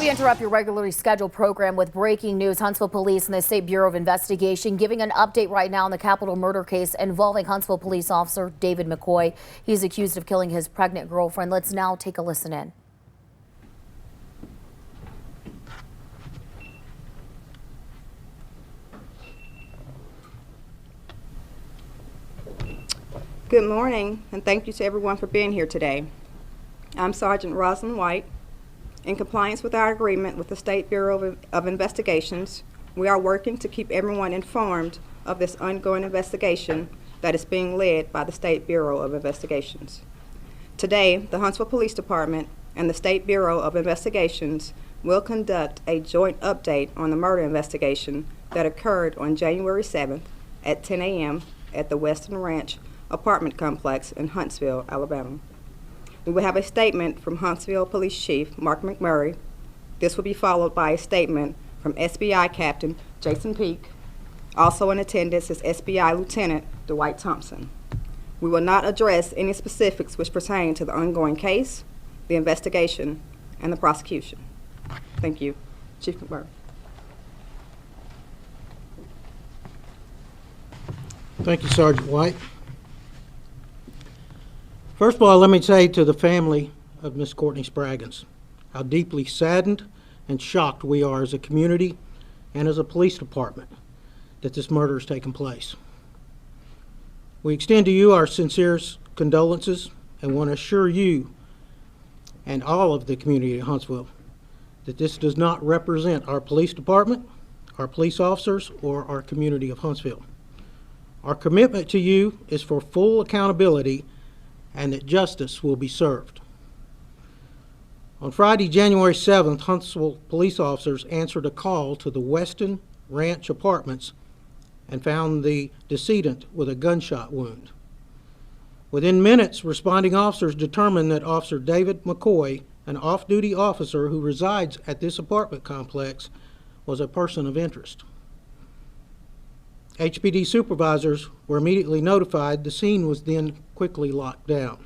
We interrupt your regularly scheduled program with breaking news. Huntsville Police and the State Bureau of Investigation giving an update right now on the capital murder case involving Huntsville police officer David McCoy. He's accused of killing his pregnant girlfriend. Let's now take a listen in. Good morning, and thank you to everyone for being here today. I'm Sergeant Rosalind White. In compliance with our agreement with the State Bureau of Investigations, we are working to keep everyone informed of this ongoing investigation that is being led by the State Bureau of Investigations. Today, the Huntsville Police Department and the State Bureau of Investigations will conduct a joint update on the murder investigation that occurred on January 7th at 10 a.m. at the Western Ranch apartment complex in Huntsville, Alabama. We will have a statement from Huntsville Police Chief Mark McMurray. This will be followed by a statement from SBI Captain Jason Peak. Also in attendance is SBI Lieutenant Dwight Thompson. We will not address any specifics which pertain to the ongoing case, the investigation, and the prosecution. Thank you. Chief McMurray. Thank you, Sergeant White. First of all, let me say to the family of Miss Courtney Spraggins how deeply saddened and shocked we are as a community and as a police department that this murder has taken place. We extend to you our sincerest condolences and want to assure you and all of the community of Huntsville that this does not represent our police department, our police officers, or our community of Huntsville. Our commitment to you is for full accountability and that justice will be served. On Friday, January 7th, Huntsville police officers answered a call to the Weston Ranch Apartments and found the decedent with a gunshot wound. Within minutes, responding officers determined that Officer David McCoy, an off-duty officer who resides at this apartment complex, was a person of interest. HPD supervisors were immediately notified. The scene was then quickly locked down.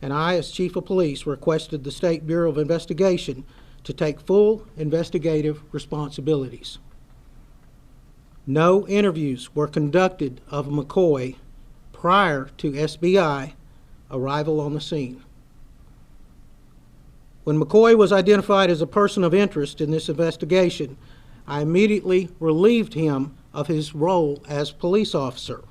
And I, as Chief of Police, requested the State Bureau of Investigation to take full investigative responsibilities. No interviews were conducted of McCoy prior to SBI arrival on the scene. When McCoy was identified as a person of interest in this investigation, I immediately relieved him of his role as police officer.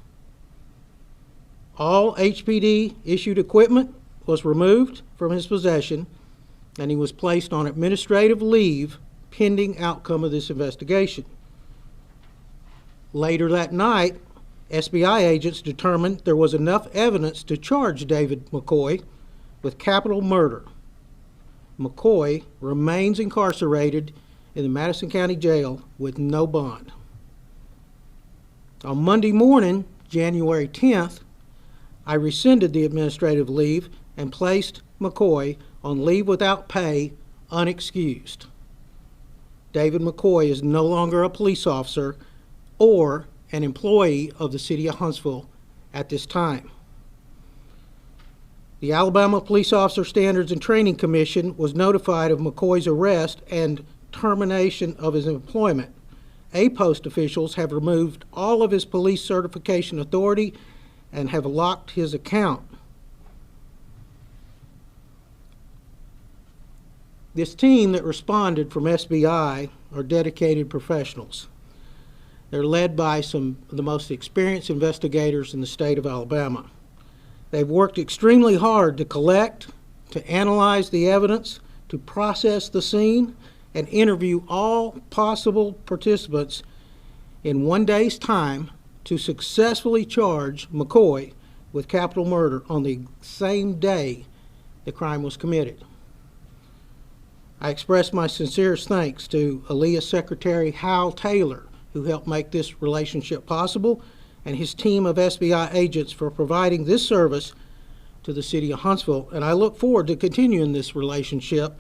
All HPD issued equipment was removed from his possession, and he was placed on administrative leave pending outcome of this investigation. Later that night, SBI agents determined there was enough evidence to charge David McCoy with capital murder. McCoy remains incarcerated in the Madison County Jail with no bond. On Monday morning, January 10th, I rescinded the administrative leave and placed McCoy on leave without pay, unexcused. David McCoy is no longer a police officer or an employee of the City of Huntsville at this time. The Alabama Police Officer Standards and Training Commission was notified of McCoy's arrest and termination of his employment. A-Post officials have removed all of his police certification authority and have locked his account. This team that responded from SBI are dedicated professionals. They're led by some of the most experienced investigators in the state of Alabama. They've worked extremely hard to collect, to analyze the evidence, to process the scene, and interview all possible participants in one day's time to successfully charge McCoy with capital murder on the same day the crime was committed. I express my sincerest thanks to Aaliyah's Secretary Hal Taylor, who helped make this relationship possible, and his team of SBI agents for providing this service to the City of Huntsville. And I look forward to continuing this relationship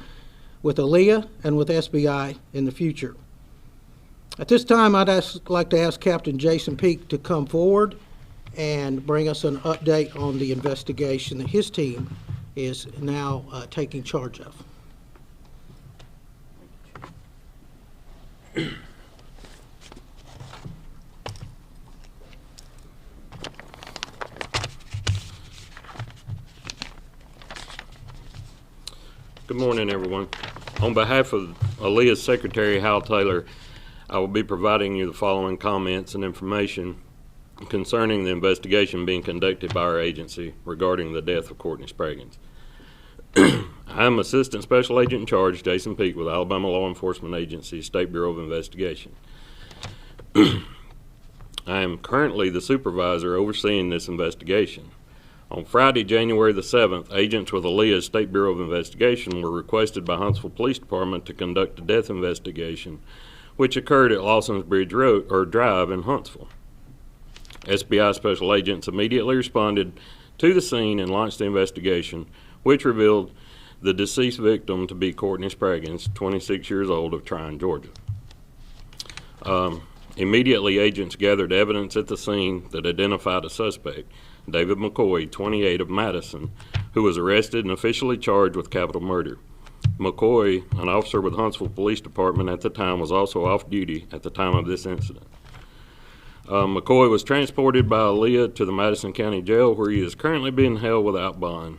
with Aaliyah and with SBI in the future. At this time, I'd like to ask Captain Jason Peak to come forward and bring us an update on the investigation that his team is now taking charge of. Good morning, everyone. On behalf of ALEA's Secretary, Hal Taylor, I will be providing you the following comments and information concerning the investigation being conducted by our agency regarding the death of Courtney Spraggins. I am Assistant Special Agent in Charge, Jason Peak, with Alabama Law Enforcement Agency, State Bureau of Investigation. I am currently the supervisor overseeing this investigation. On Friday, January the 7th, agents with ALEA's State Bureau of Investigation were requested by Huntsville Police Department to conduct a death investigation, which occurred at Lawson's Bridge Road, or Drive in Huntsville. SBI special agents immediately responded to the scene and launched the investigation, which revealed the deceased victim to be Courtney Spraggins, 26 years old, of Tryon, Georgia. Immediately, agents gathered evidence at the scene that identified a suspect, David McCoy, 28, of Madison, who was arrested and officially charged with capital murder. McCoy, an officer with Huntsville Police Department at the time, was also off duty at the time of this incident. McCoy was transported by ALEA to the Madison County Jail, where he is currently being held without bond.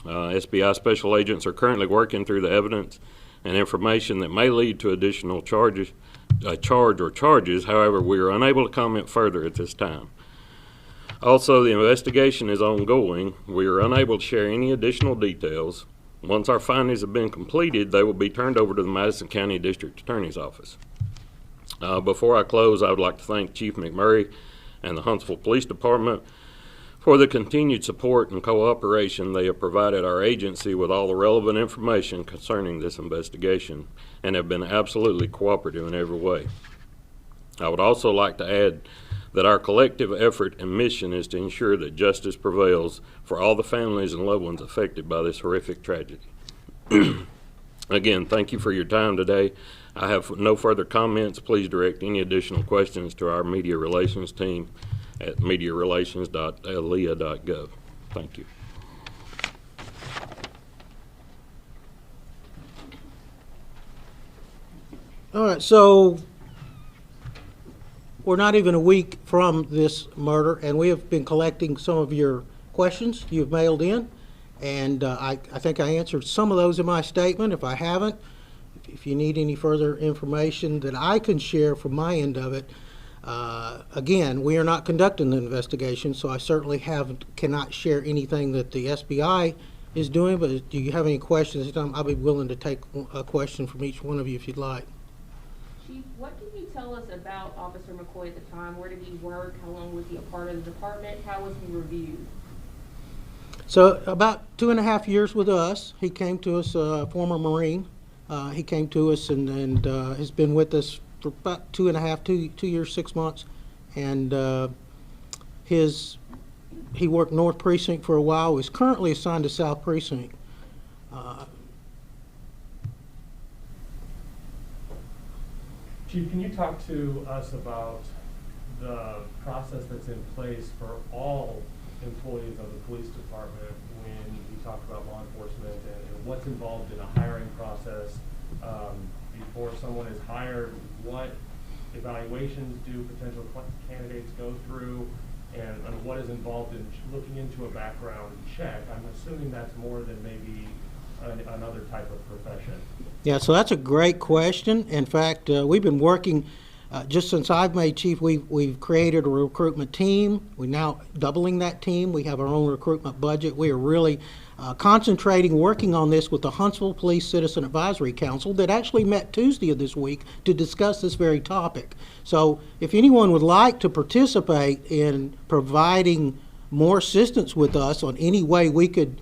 SBI special agents are currently working through the evidence and information that may lead to additional charges. However, we are unable to comment further at this time. Also, the investigation is ongoing. We are unable to share any additional details. Once our findings have been completed, they will be turned over to the Madison County District Attorney's Office. Before I close, I would like to thank Chief McMurray and the Huntsville Police Department for the continued support and cooperation they have provided our agency with all the relevant information concerning this investigation, and have been absolutely cooperative in every way. I would also like to add that our collective effort and mission is to ensure that justice prevails for all the families and loved ones affected by this horrific tragedy. Again, thank you for your time today. I have no further comments. Please direct any additional questions to our media relations team at mediarelations.alea.gov. Thank you. All right, so we're not even a week from this murder, and we have been collecting some of your questions you've mailed in, and I think I answered some of those in my statement. If I haven't, if you need any further information that I can share from my end of it, again, we are not conducting the investigation, so I certainly cannot share anything that the SBI is doing, but do you have any questions? I'll be willing to take a question from each one of you if you'd like. Chief, what can you tell us about Officer McCoy at the time? Where did he work? How long was he a part of the department? How was he reviewed? So about 2.5 years with us. He came to us, former Marine. He came to us and has been with us for about 2 years, 6 months. And he worked North Precinct for a while. He's currently assigned to South Precinct. Chief, can you talk to us about the process that's in place for all employees of the police department when you talk about law enforcement and what's involved in a hiring process before someone is hired? What evaluations do potential candidates go through, and what is involved in looking into a background check? I'm assuming that's more than maybe another type of profession. Yeah, so that's a great question. In fact, we've been working, just since I've made chief, we've created a recruitment team. We're now doubling that team. We have our own recruitment budget. We are really concentrating, working on this with the Huntsville Police Citizen Advisory Council that actually met Tuesday of this week to discuss this very topic. So if anyone would like to participate in providing more assistance with us on any way we could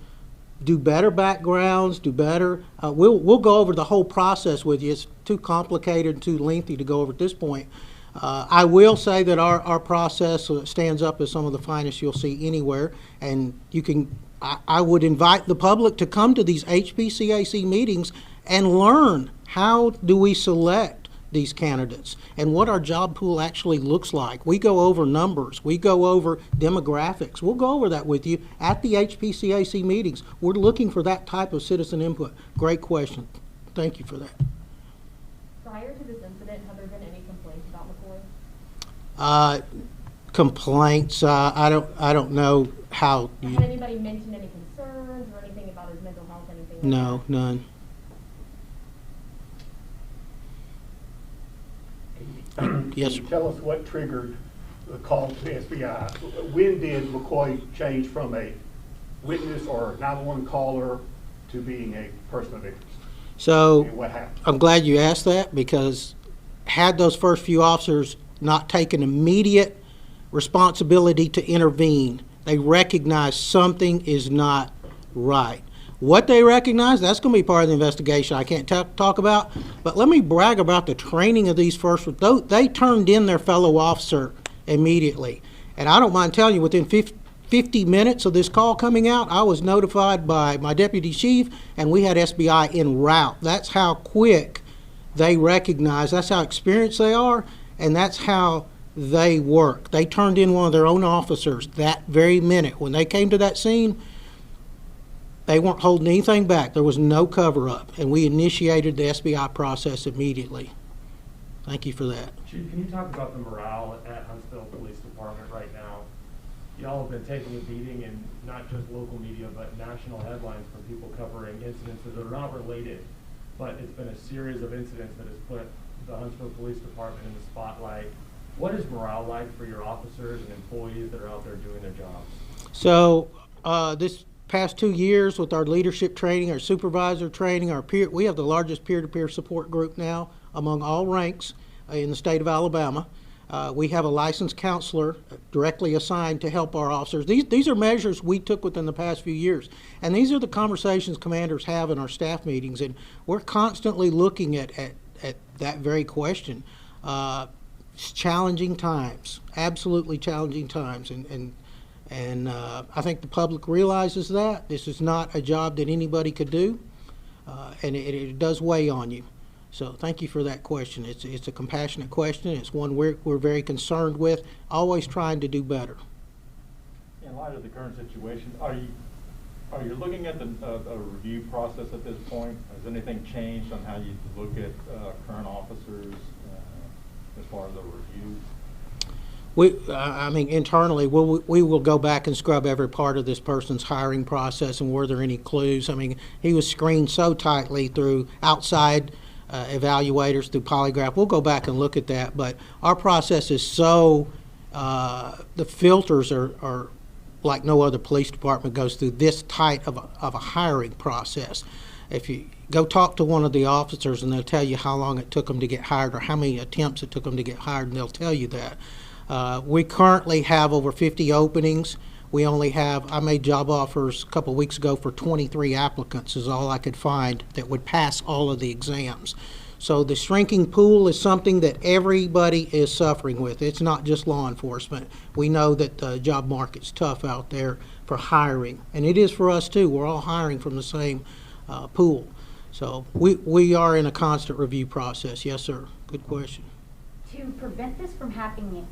do better backgrounds, do better, we'll go over the whole process with you. It's too complicated, too lengthy to go over at this point. I will say that our process stands up as some of the finest you'll see anywhere, and you can. I would invite the public to come to these HPCAC meetings and learn how do we select these candidates and what our job pool actually looks like. We go over numbers. We go over demographics. We'll go over that with you at the HPCAC meetings. We're looking for that type of citizen input. Great question. Thank you for that. Prior to this incident, have there been any complaints about McCoy? Complaints, I don't know how. Had anybody mentioned any concerns or anything about his mental health, anything like No, that? none. Yes, Can you tell us what triggered the call to the SBI? When did McCoy change from a witness or 911 caller to being a person of interest? So And what happened? I'm glad you asked that, because had those first few officers not taken immediate responsibility to intervene, they recognized something is not right. What they recognize, that's going to be part of the investigation I can't talk about. But let me brag about the training of these first. They turned in their fellow officer immediately. And I don't mind telling you, within 50 minutes of this call coming out, I was notified by my deputy chief, and we had SBI en route. That's how quick they recognize, that's how experienced they are, and that's how they work. They turned in one of their own officers that very minute. When they came to that scene, they weren't holding anything back. There was no cover-up, and we initiated the SBI process immediately. Thank you for that. Chief, can you talk about the morale at Huntsville Police Department right now? Y'all have been taking a beating in not just local media, but national headlines from people covering incidents that are not related. But it's been a series of incidents that has put the Huntsville Police Department in the spotlight. What is morale like for your officers and employees that are out there doing their jobs? So this past 2 years with our leadership training, our supervisor training, we have the largest peer-to-peer support group now among all ranks in the state of Alabama. We have a licensed counselor directly assigned to help our officers. These are measures we took within the past few years, and these are the conversations commanders have in our staff meetings, and we're constantly looking at that very question. It's challenging times, absolutely challenging times, and I think the public realizes that this is not a job that anybody could do, and it does weigh on you. So thank you for that question. It's a compassionate question. It's one we're very concerned with, always trying to do better. In light of the current situation, are you looking at a review process at this point? Has anything changed on how you look at current officers as far as a review? I mean, internally, we will go back and scrub every part of this person's hiring process, and were there any clues. I mean, he was screened so tightly through outside evaluators, through polygraph. We'll go back and look at that, but our process is so, the filters are like no other police department goes through this tight of a hiring process. If you go talk to one of the officers, and they'll tell you how long it took them to get hired or how many attempts it took them to get hired, and they'll tell you that. We currently have over 50 openings. We only have, I made job offers a couple of weeks ago for 23 applicants is all I could find that would pass all of the exams. So the shrinking pool is something that everybody is suffering with. It's not just law enforcement. We know that the job market's tough out there for hiring, and it is for us too. We're all hiring from the same pool. So we are in a constant review process. Yes, sir. Good question. To prevent this from happening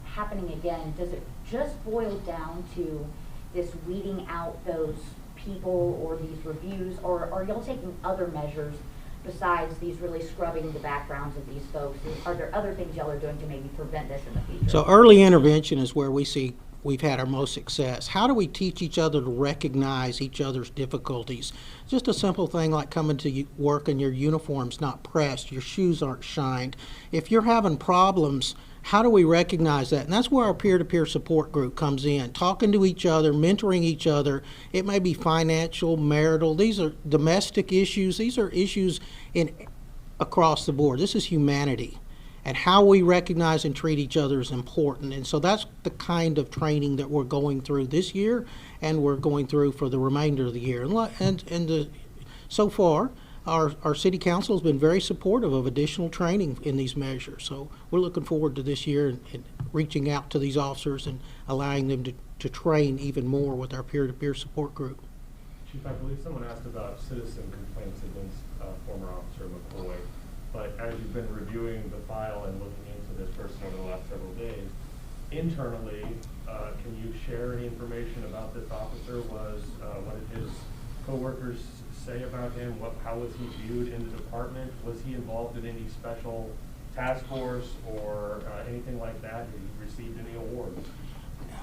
again, does it just boil down to this weeding out those people or these reviews, or are y'all taking other measures besides these really scrubbing the backgrounds of these folks? Are there other things y'all are doing to maybe prevent this in the future? So early intervention is where we've had our most success. How do we teach each other to recognize each other's difficulties? Just a simple thing like coming to work and your uniform's not pressed, your shoes aren't shined. If you're having problems, how do we recognize that? And that's where our peer-to-peer support group comes in, talking to each other, mentoring each other. It may be financial, marital. These are domestic issues. These are issues across the board. This is humanity. And how we recognize and treat each other is important. And so that's the kind of training that we're going through this year, and we're going through for the remainder of the year. So far, our city council has been very supportive of additional training in these measures. So we're looking forward to this year and reaching out to these officers and allowing them to train even more with our peer-to-peer support group. Chief, I believe someone asked about citizen complaints against former Officer McCoy. But as you've been reviewing the file and looking into this person over the last several days, internally, can you share any information about this officer? What did his coworkers say about him? How was he viewed in the department? Was he involved in any special task force or anything like that? Have you received any awards?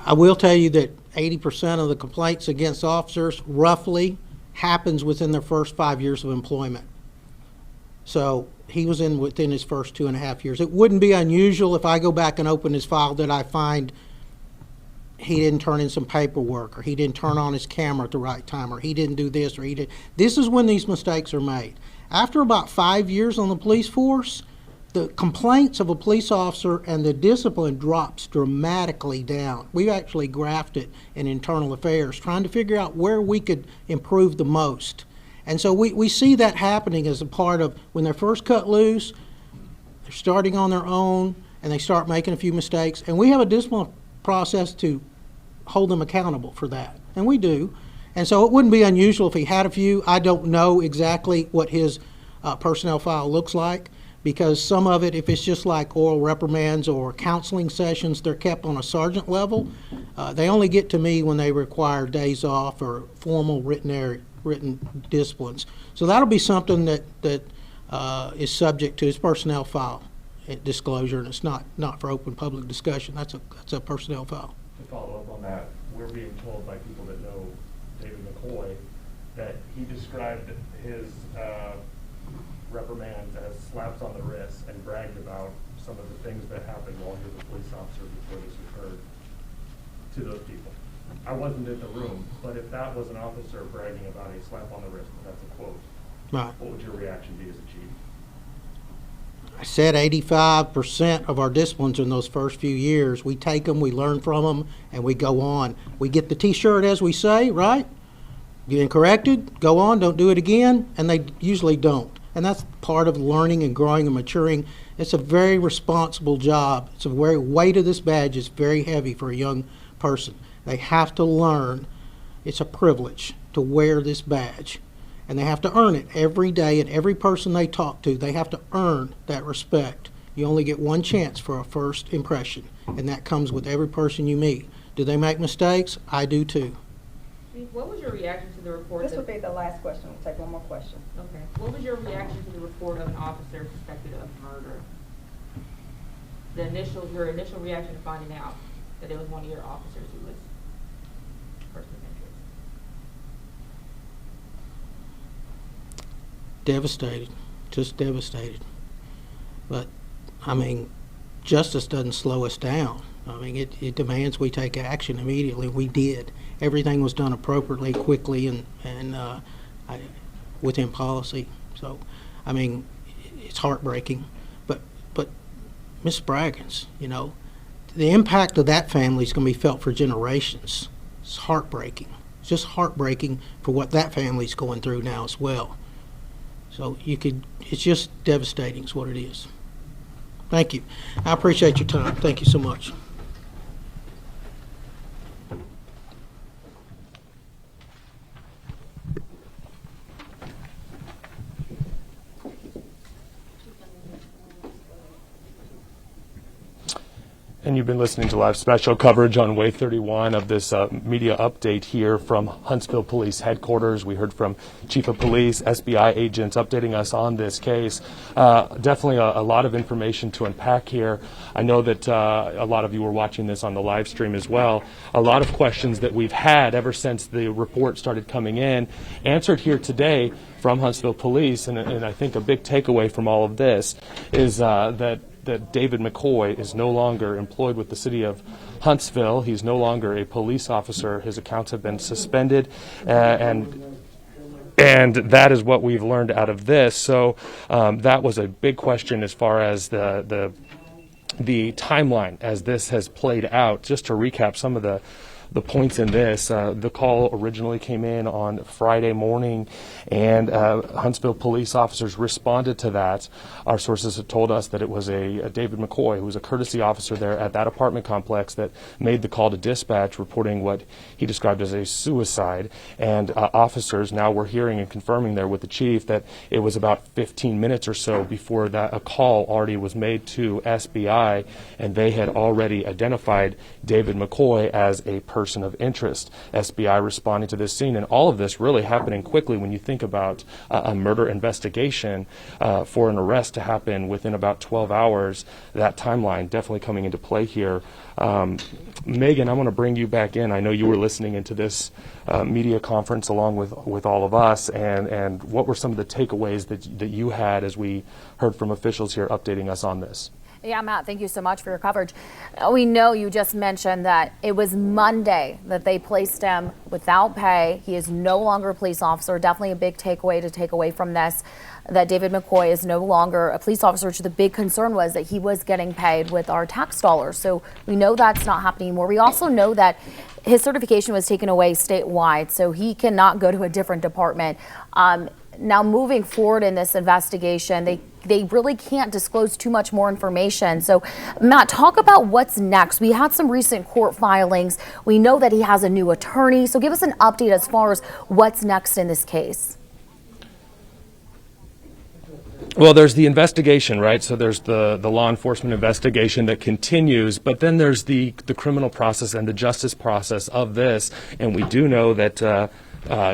I will tell you that 80% of the complaints against officers roughly happens within their first 5 years of employment. So he was within his first 2.5 years. It wouldn't be unusual if I go back and open his file that I find he didn't turn in some paperwork, or he didn't turn on his camera at the right time, or he didn't do this, or he did. This is when these mistakes are made. After about 5 years on the police force, the complaints of a police officer and the discipline drops dramatically down. We've actually graphed it in internal affairs, trying to figure out where we could improve the most. And so we see that happening as a part of when they're first cut loose, they're starting on their own, and they start making a few mistakes. And we have a discipline process to hold them accountable for that, and we do. And so it wouldn't be unusual if he had a few. I don't know exactly what his personnel file looks like, because some of it, if it's just like oral reprimands or counseling sessions, they're kept on a sergeant level. They only get to me when they require days off or formal written disciplines. So that'll be something that is subject to his personnel file disclosure, and it's not for open public discussion. That's a personnel file. To follow up on that, we're being told by people that know David McCoy that he described his reprimands as slaps on the wrist and bragged about some of the things that happened while he was a police officer before this occurred to those people. I wasn't in the room, but if that was an officer bragging about a slap on the wrist, that's a quote, Right. what would your reaction be as a chief? I said 85% of our disciplines in those first few years, we take them, we learn from them, and we go on. We get the T-shirt, as we say, right? Getting corrected, go on, don't do it again, and they usually don't. And that's part of learning and growing and maturing. It's a very responsible job. It's a very weight of this badge is very heavy for a young person. They have to learn. It's a privilege to wear this badge. And they have to earn it every day, and every person they talk to, they have to earn that respect. You only get one chance for a first impression, and that comes with every person you meet. Do they make mistakes? I do too. Chief, what was your reaction to the report? This would be the last question. We'll take one more question. Okay. What was your reaction to the report of an officer suspected of murder? Your initial reaction to finding out that it was one of your officers who was a person of interest? Devastated, just devastated. But, I mean, justice doesn't slow us down. I mean, it demands we take action immediately. We did. Everything was done appropriately, quickly, and within policy. So, I mean, it's heartbreaking. But Miss Braggins, you know, the impact of that family is going to be felt for generations. It's heartbreaking. It's just heartbreaking for what that family's going through now as well. So it's just devastating is what it is. Thank you. I appreciate your time. Thank you so much. And you've been listening to live special coverage on Way 31 of this media update here from Huntsville Police Headquarters. We heard from Chief of Police, SBI agents updating us on this case. Definitely a lot of information to unpack here. I know that a lot of you were watching this on the live stream as well. A lot of questions that we've had ever since the report started coming in, answered here today from Huntsville Police. And I think a big takeaway from all of this is that David McCoy is no longer employed with the city of Huntsville. He's no longer a police officer. His accounts have been suspended, and that is what we've learned out of this. So that was a big question as far as the timeline as this has played out. Just to recap some of the points in this, the call originally came in on Friday morning, and Huntsville police officers responded to that. Our sources have told us that it was a David McCoy, who was a courtesy officer there at that apartment complex, that made the call to dispatch reporting what he described as a suicide. And officers now were hearing and confirming there with the chief that it was about 15 minutes or so before that a call already was made to SBI, and they had already identified David McCoy as a person person of interest. SBI responding to this scene, and all of this really happening quickly when you think about a murder investigation for an arrest to happen within about 12 hours. That timeline definitely coming into play here. Megan, I'm going to bring you back in. I know you were listening into this media conference along with all of us, and what were some of the takeaways that you had as we heard from officials here updating us on this? Yeah, Matt, thank you so much for your coverage. We know you just mentioned that it was Monday that they placed him without pay. He is no longer a police officer. Definitely a big takeaway to take away from this, that David McCoy is no longer a police officer. The big concern was that he was getting paid with our tax dollars. So we know that's not happening anymore. We also know that his certification was taken away statewide, so he cannot go to a different department. Now, moving forward in this investigation, they really can't disclose too much more information. So, Matt, talk about what's next. We had some recent court filings. We know that he has a new attorney. So give us an update as far as what's next in this case. Well, there's the investigation, right? So there's the law enforcement investigation that continues, but then there's the criminal process and the justice process of this. And we do know that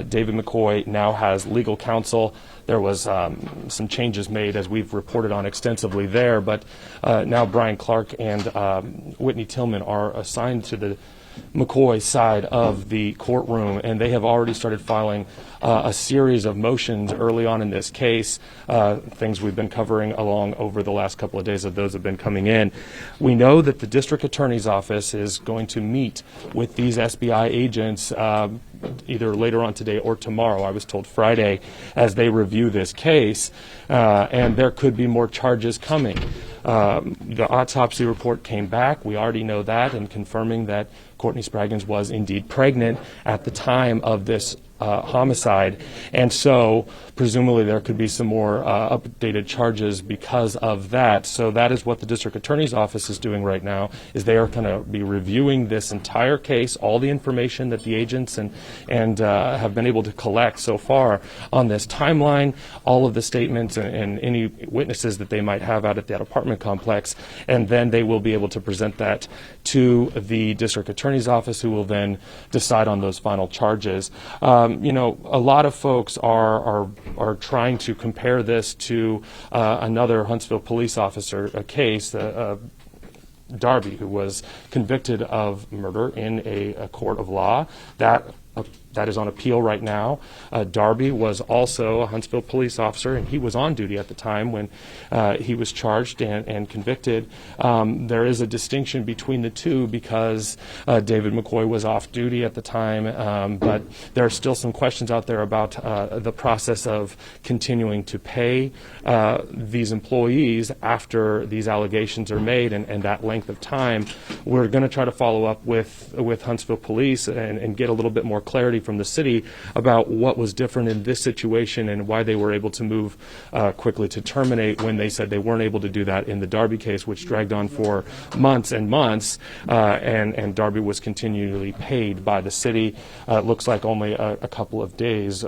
David McCoy now has legal counsel. There was some changes made, as we've reported on extensively there, but now Brian Clark and Whitney Tillman are assigned to the McCoy side of the courtroom, and they have already started filing a series of motions early on in this case, things we've been covering along over the last couple of days of those have been coming in. We know that the district attorney's office is going to meet with these SBI agents either later on today or tomorrow, I was told Friday, as they review this case, and there could be more charges coming. The autopsy report came back. We already know that, and confirming that Courtney Spraggins was indeed pregnant at the time of this homicide, and so presumably there could be some more updated charges because of that. So that is what the district attorney's office is doing right now, is they are going to be reviewing this entire case, all the information that the agents and have been able to collect so far on this timeline, all of the statements and any witnesses that they might have out at that apartment complex, and then they will be able to present that to the district attorney's office, who will then decide on those final charges. You know, a lot of folks are trying to compare this to another Huntsville police officer case, Darby, who was convicted of murder in a court of law. That is on appeal right now. Darby was also a Huntsville police officer, and he was on duty at the time when he was charged and convicted. There is a distinction between the two because David McCoy was off duty at the time, but there are still some questions out there about the process of continuing to pay these employees after these allegations are made, and that length of time. We're going to try to follow up with Huntsville Police and get a little bit more clarity from the city about what was different in this situation and why they were able to move quickly to terminate when they said they weren't able to do that in the Darby case, which dragged on for months and months, and Darby was continually paid by the city. It looks like only a couple of days,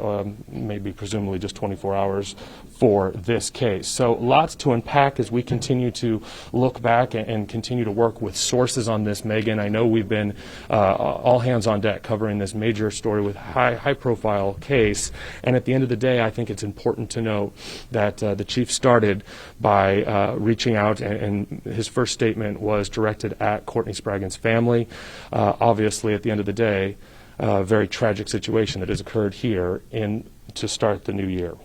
maybe presumably just 24 hours for this case. So lots to unpack as we continue to look back and continue to work with sources on this, Megan. I know we've been all hands on deck covering this major story with high profile case, and at the end of the day, I think it's important to note that the chief started by reaching out, and his first statement was directed at Courtney Spraggins' family. Obviously, at the end of the day, a very tragic situation that has occurred here to start the new year.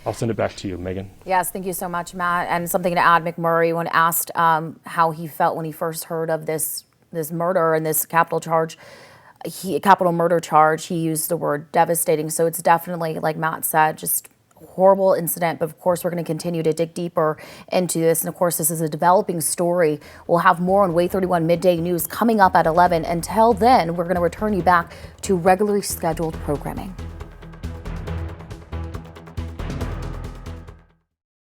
I'll send it back to you, Megan. Yes, thank you so much, Matt. And something to add, McMurray, when asked how he felt when he first heard of this murder and this capital murder charge, he used the word devastating. So it's definitely, like Matt said, just horrible incident. But of course, we're going to continue to dig deeper into this. And of course, this is a developing story. We'll have more on Way 31 Midday News coming up at 11. Until then, we're going to return you back to regularly scheduled programming.